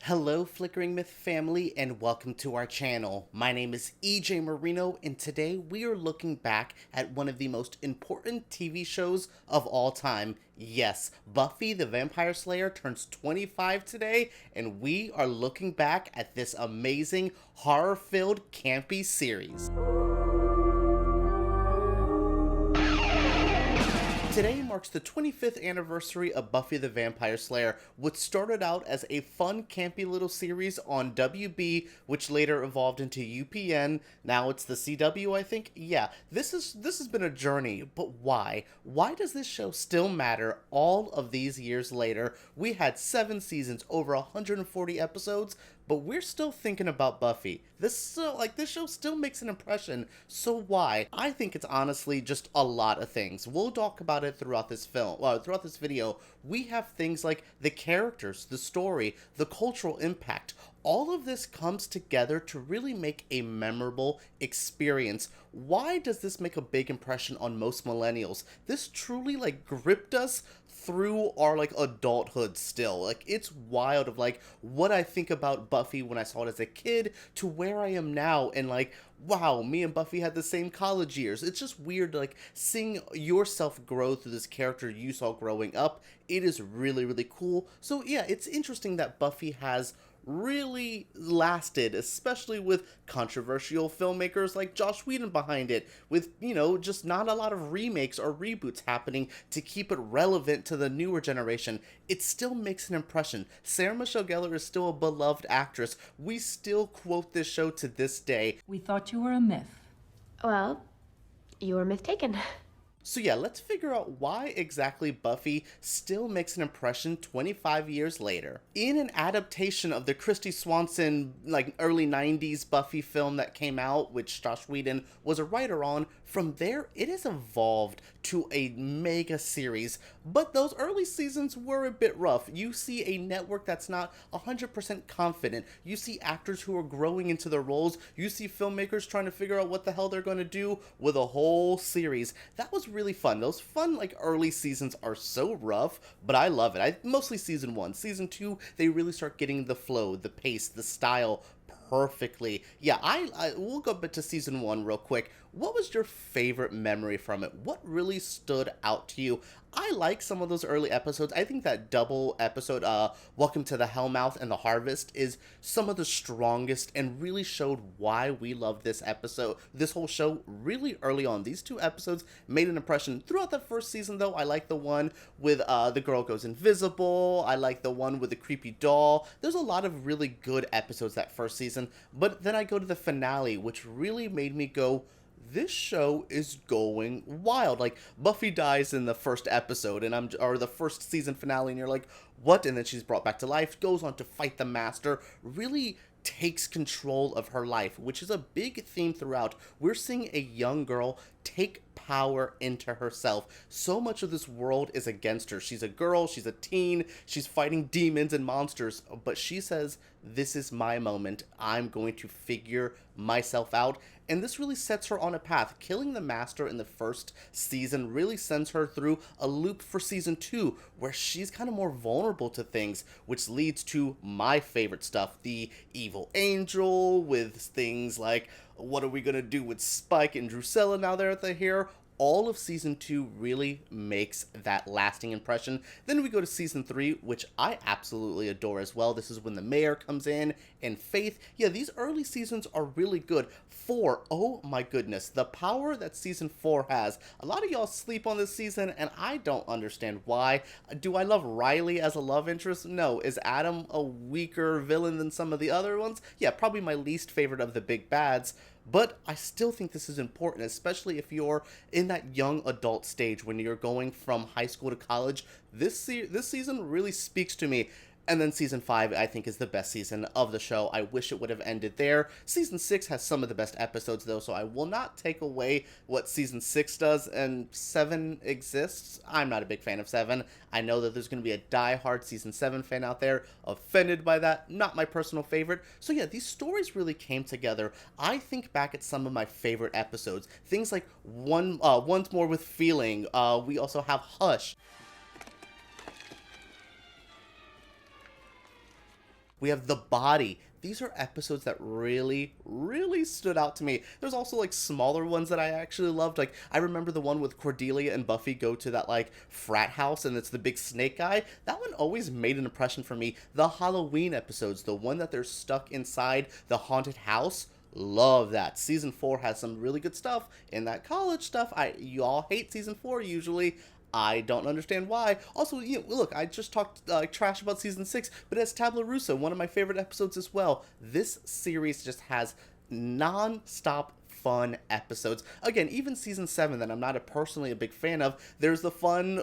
Hello Flickering Myth family and welcome to our channel. My name is EJ Marino and today we are looking back at one of the most important TV shows of all time. Yes, Buffy the Vampire Slayer turns 25 today and we are looking back at this amazing horror-filled campy series. Today marks the 25th anniversary of Buffy the Vampire Slayer, which started out as a fun, campy little series on WB, which later evolved into UPN. Now it's the CW, I think. Yeah, this has been a journey, but why? Why does this show still matter all of these years later? We had 7 seasons, over 140 episodes, but we're still thinking about Buffy. This show still makes an impression, so why? I think it's honestly just a lot of things. We'll talk about it throughout this throughout this video. We have things like the characters, the story, the cultural impact. All of this comes together to really make a memorable experience. Why does this make a big impression on most millennials? This truly gripped us through our adulthood still. It's wild of what I think about Buffy when I saw it as a kid to where I am now, and wow, me and Buffy had the same college years. It's just weird seeing yourself grow through this character you saw growing up. It is really, really cool. So yeah, it's interesting that Buffy has really lasted, especially with controversial filmmakers like Joss Whedon behind it, with, just not a lot of remakes or reboots happening to keep it relevant to the newer generation. It still makes an impression. Sarah Michelle Gellar is still a beloved actress. We still quote this show to this day. We thought you were a myth. Well, you were myth taken. So yeah, let's figure out why exactly Buffy still makes an impression 25 years later. In an adaptation of the Kristy Swanson, early 90s Buffy film that came out, which Joss Whedon was a writer on, from there it has evolved to a mega series. But those early seasons were a bit rough. You see a network that's not 100% confident. You see actors who are growing into their roles. You see filmmakers trying to figure out what the hell they're going to do with a whole series. That was really fun. Those fun early seasons are so rough, but I love it. Mostly season 1. Season 2, they really start getting the flow, the pace, the style perfectly. Yeah, we'll go back to season 1 real quick. What was your favorite memory from it? What really stood out to you? I like some of those early episodes. I think that double episode, Welcome to the Hellmouth and the Harvest, is some of the strongest and really showed why we love this episode, this whole show, really early on. These 2 episodes made an impression. Throughout the first season, though, I like the one with the girl goes invisible. I like the one with the creepy doll. There's a lot of really good episodes that first season, but then I go to the finale, which really made me go, this show is going wild. Buffy dies in the first episode, or the first season finale, and you're like, what? And then she's brought back to life, goes on to fight the Master, really takes control of her life, which is a big theme throughout. We're seeing a young girl take power into herself. So much of this world is against her. She's a girl, she's a teen, she's fighting demons and monsters, but she says, this is my moment. I'm going to figure myself out. And this really sets her on a path. Killing the Master in the first season really sends her through a loop for season 2, where she's kind of more vulnerable to things, which leads to my favorite stuff, the evil angel, with things like, what are we going to do with Spike and Drusilla now they're here? All of season 2 really makes that lasting impression. Then we go to season 3, which I absolutely adore as well. This is when the mayor comes in, and Faith. Yeah, these early seasons are really good. 4, oh my goodness, the power that season 4 has. A lot of y'all sleep on this season, and I don't understand why. Do I love Riley as a love interest? No. Is Adam a weaker villain than some of the other ones? Yeah, probably my least favorite of the big bads. But I still think this is important, especially if you're in that young adult stage when you're going from high school to college. This season really speaks to me. And then season 5, I think, is the best season of the show. I wish it would have ended there. Season 6 has some of the best episodes, though, so I will not take away what season 6 does. And 7 exists. I'm not a big fan of 7. I know that there's going to be a die-hard season 7 fan out there offended by that. Not my personal favorite. So yeah, these stories really came together. I think back at some of my favorite episodes. Things like Once More with Feeling. We also have Hush. We have The Body. These are episodes that really, really stood out to me. There's also like smaller ones that I actually loved. Like I remember the one with Cordelia and Buffy go to that like frat house and it's the big snake guy. That one always made an impression for me. The Halloween episodes, the one that they're stuck inside the haunted house. Love that. Season 4 has some really good stuff in that college stuff. You all hate season 4 usually. I don't understand why. Also, look, I just talked trash about season 6, but it's Tabula Rasa, one of my favorite episodes as well. This series just has non-stop fun episodes. Again, even season 7 that I'm not personally a big fan of, there's the fun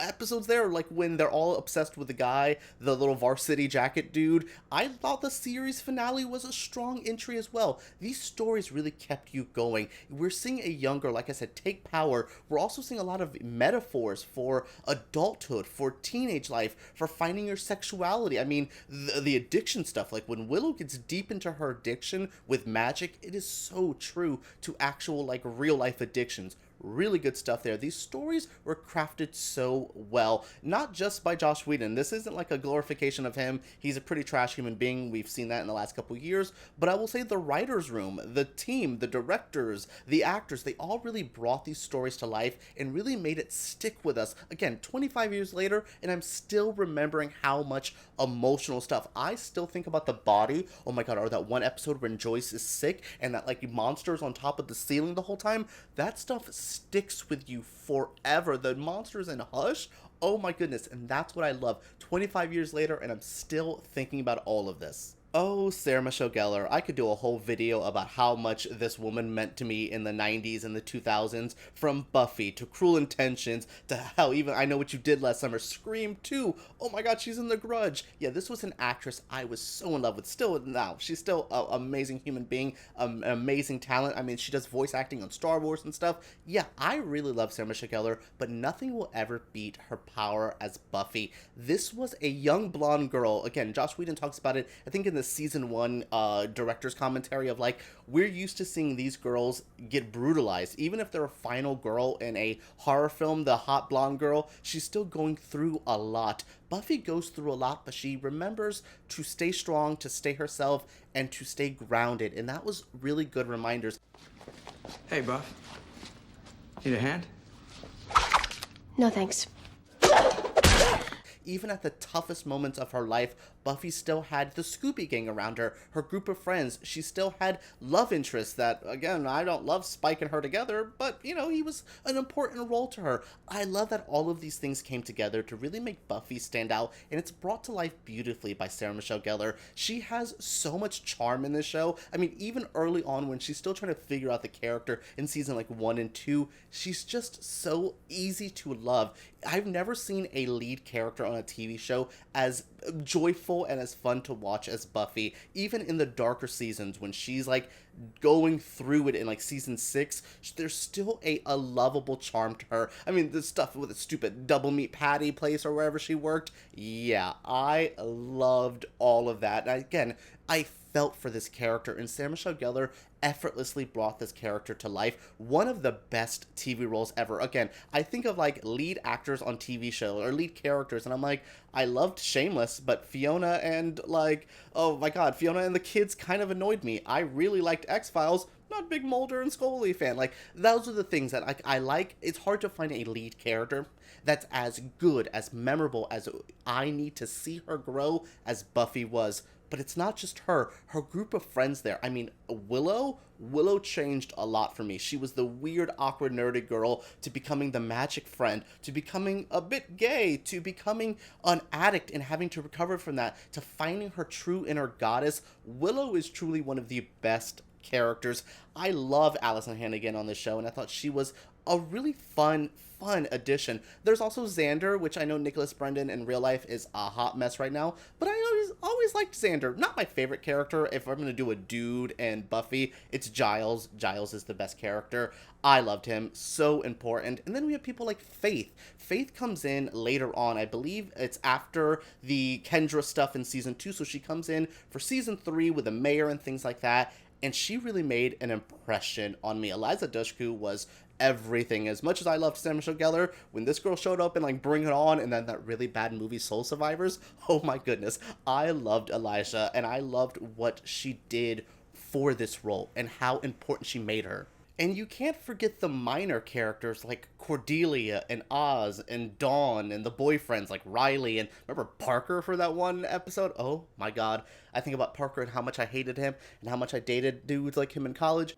episodes there, like when they're all obsessed with the guy, the little varsity jacket dude. I thought the series finale was a strong entry as well. These stories really kept you going. We're seeing a younger, like I said, take power. We're also seeing a lot of metaphors for adulthood, for teenage life, for finding your sexuality. I mean, the addiction stuff, like when Willow gets deep into her addiction with magic, it is so true to actual, like, real life addictions. Really good stuff there. These stories were crafted so well, not just by Joss Whedon. This isn't like a glorification of him. He's a pretty trash human being. We've seen that in the last couple years. But I will say the writer's room, the team, the directors, the actors, they all really brought these stories to life and really made it stick with us. Again, 25 years later, and I'm still remembering how much emotional stuff. I still think about The Body. Oh my god, or that one episode when Joyce is sick and that like monsters on top of the ceiling the whole time. That stuff sticks with you forever. The monsters in Hush, oh my goodness, and that's what I love. 25 years later, and I'm still thinking about all of this. Oh, Sarah Michelle Gellar. I could do a whole video about how much this woman meant to me in the 90s and the 2000s, from Buffy to Cruel Intentions to hell, even I Know What You Did Last Summer, Scream 2. Oh my god, she's in The Grudge. Yeah, this was an actress I was so in love with. Still now. She's still an amazing human being, an amazing talent. I mean, she does voice acting on Star Wars and stuff. Yeah, I really love Sarah Michelle Gellar, but nothing will ever beat her power as Buffy. This was a young blonde girl. Again, Joss Whedon talks about it, I think in the season 1 director's commentary of like, we're used to seeing these girls get brutalized. Even if they're a final girl in a horror film, the hot blonde girl, she's still going through a lot. Buffy goes through a lot, but she remembers to stay strong, to stay herself, and to stay grounded. And that was really good reminders. Hey, Buff. Need a hand? No, thanks. Even at the toughest moments of her life, Buffy still had the Scooby gang around her, her group of friends. She still had love interests that, again, I don't love Spike and her together, but, you know, he was an important role to her. I love that all of these things came together to really make Buffy stand out, and it's brought to life beautifully by Sarah Michelle Gellar. She has so much charm in this show. I mean, even early on when she's still trying to figure out the character in season like 1 and 2, she's just so easy to love. I've never seen a lead character on a TV show as joyful and as fun to watch as Buffy. Even in the darker seasons when she's like going through it in like season 6, there's still a lovable charm to her. I mean, the stuff with the stupid double meat patty place or wherever she worked, yeah, I loved all of that. And again, I felt for this character, and Sarah Michelle Gellar effortlessly brought this character to life. One of the best TV roles ever. Again, I think of like lead actors on TV shows or lead characters, and I'm like, I loved Shameless, but Fiona and like, oh my god, Fiona and the kids kind of annoyed me. I really liked X-Files. Not a big Mulder and Scully fan. Like, those are the things that I like. It's hard to find a lead character that's as good, as memorable as I need to see her grow as Buffy was. But it's not just her group of friends there. I mean, Willow changed a lot for me. She was the weird, awkward, nerdy girl to becoming the magic friend, to becoming a bit gay, to becoming an addict and having to recover from that, to finding her true inner goddess. Willow is truly one of the best characters. I love Alyson Hannigan on this show, and I thought she was a really fun addition. There's also Xander, which I know Nicholas Brendon in real life is a hot mess right now, but I always liked Xander. Not my favorite character. If I'm gonna do a dude and Buffy, it's Giles. Giles is the best character. I loved him. So important. And then we have people like Faith. Faith comes in later on. I believe it's after the Kendra stuff in season 2, so she comes in for season 3 with the mayor and things like that, and she really made an impression on me. Eliza Dushku was everything. As much as I loved Sarah Michelle Gellar, when this girl showed up and like Bring It On, and then that really bad movie Soul Survivors, oh my goodness, I loved Elijah, and I loved what she did for this role and how important she made her. And you can't forget the minor characters like Cordelia and Oz and Dawn and the boyfriends like Riley, and remember Parker for that one episode? Oh my god. I think about Parker and how much I hated him and how much I dated dudes like him in college.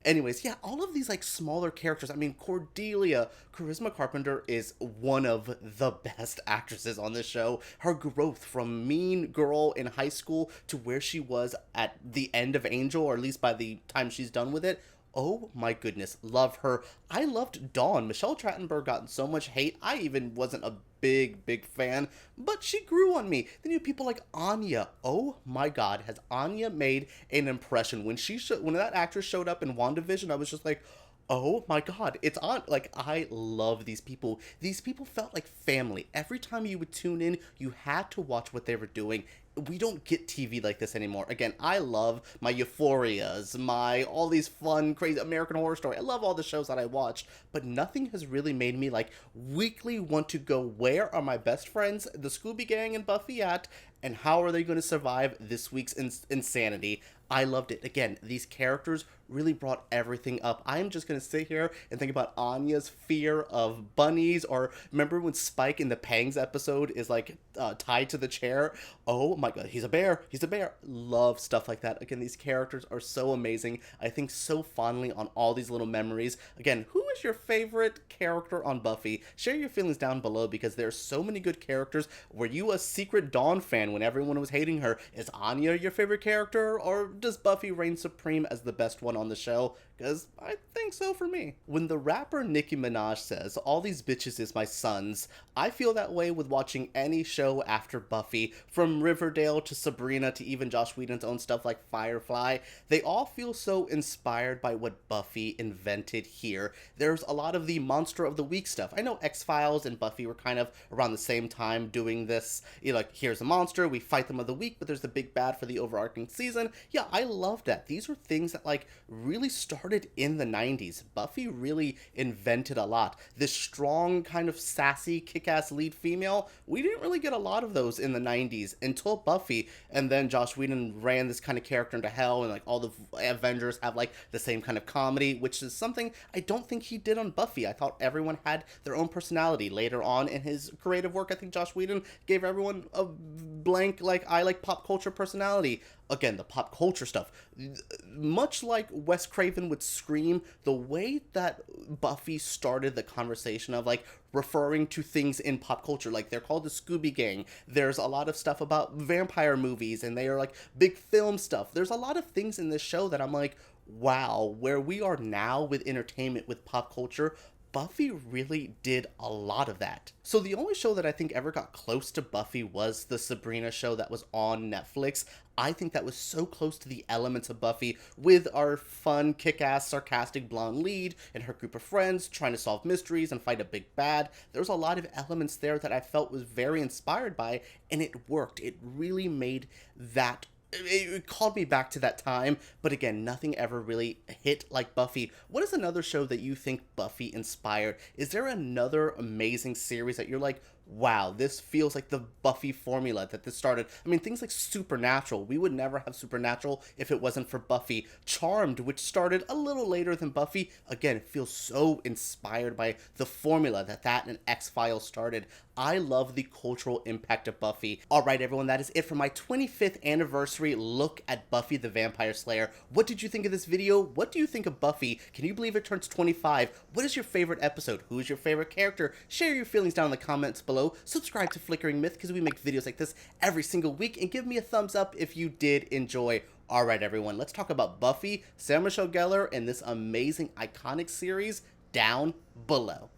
Anyways, yeah, all of these like smaller characters. I mean, Cordelia, Charisma Carpenter is one of the best actresses on this show. Her growth from mean girl in high school to where she was at the end of Angel, or at least by the time she's done with it. Oh my goodness, love her. I loved Dawn. Michelle Trachtenberg got so much hate. I even wasn't a big fan, but she grew on me. Then you have people like Anya. Oh my god, has Anya made an impression? When when that actress showed up in WandaVision, I was just like, oh my god, it's on. Like, I love these people. These people felt like family. Every time you would tune in, you had to watch what they were doing. We don't get TV like this anymore. Again, I love my Euphorias, all these fun, crazy American Horror Story. I love all the shows that I watch, but nothing has really made me like weekly want to go, where are my best friends, the Scooby Gang and Buffy at, and how are they going to survive this week's insanity? I loved it. Again, these characters really brought everything up. I'm just going to sit here and think about Anya's fear of bunnies, or remember when Spike in the Pangs episode is like tied to the chair? Oh my god, he's a bear. Love stuff like that. Again, these characters are so amazing. I think so fondly on all these little memories. Again, who is your favorite character on Buffy? Share your feelings down below, because there's so many good characters. Were you a secret Dawn fan when everyone was hating her? Is Anya your favorite character, or does Buffy reign supreme as the best one on the show? Because I think so for me. When the rapper Nicki Minaj says, all these bitches is my sons, I feel that way with watching any show after Buffy, from Riverdale to Sabrina to even Joss Whedon's own stuff like Firefly. They all feel so inspired by what Buffy invented here. There's a lot of the Monster of the Week stuff. I know X-Files and Buffy were kind of around the same time doing this. You know, like, here's a monster, we fight them of the week, but there's the big bad for the overarching season. Yeah, I love that. These were things that like really started in the 90s. Buffy really invented a lot. This strong, kind of sassy, kick-ass lead female, we didn't really get a lot of those in the 90s until Buffy, and then Joss Whedon ran this kind of character into hell, and like all the Avengers have like the same kind of comedy, which is something I don't think he did on Buffy. I thought everyone had their own personality. Later on in his creative work, I think Joss Whedon gave everyone a blank, like, I like pop culture personality. Again, the pop culture stuff. Much like Wes Craven would Scream, the way that Buffy started the conversation of like referring to things in pop culture, like they're called the Scooby Gang. There's a lot of stuff about vampire movies, and they are like big film stuff. There's a lot of things in this show that I'm like, wow, where we are now with entertainment, with pop culture, Buffy really did a lot of that. So the only show that I think ever got close to Buffy was the Sabrina show that was on Netflix. I think that was so close to the elements of Buffy, with our fun, kick-ass, sarcastic blonde lead and her group of friends trying to solve mysteries and fight a big bad. There was a lot of elements there that I felt was very inspired by, and it worked. It really made that, it called me back to that time, but again, nothing ever really hit like Buffy. What is another show that you think Buffy inspired? Is there another amazing series that you're like, wow, this feels like the Buffy formula that this started? I mean, things like Supernatural. We would never have Supernatural if it wasn't for Buffy. Charmed, which started a little later than Buffy, again, feels so inspired by the formula that and X-Files started. I love the cultural impact of Buffy. Alright everyone, that is it for my 25th anniversary look at Buffy the Vampire Slayer. What did you think of this video? What do you think of Buffy? Can you believe it turns 25? What is your favorite episode? Who is your favorite character? Share your feelings down in the comments below. Subscribe to Flickering Myth, because we make videos like this every single week, and give me a thumbs up if you did enjoy. Alright everyone, let's talk about Buffy, Sarah Michelle Gellar, and this amazing iconic series down below.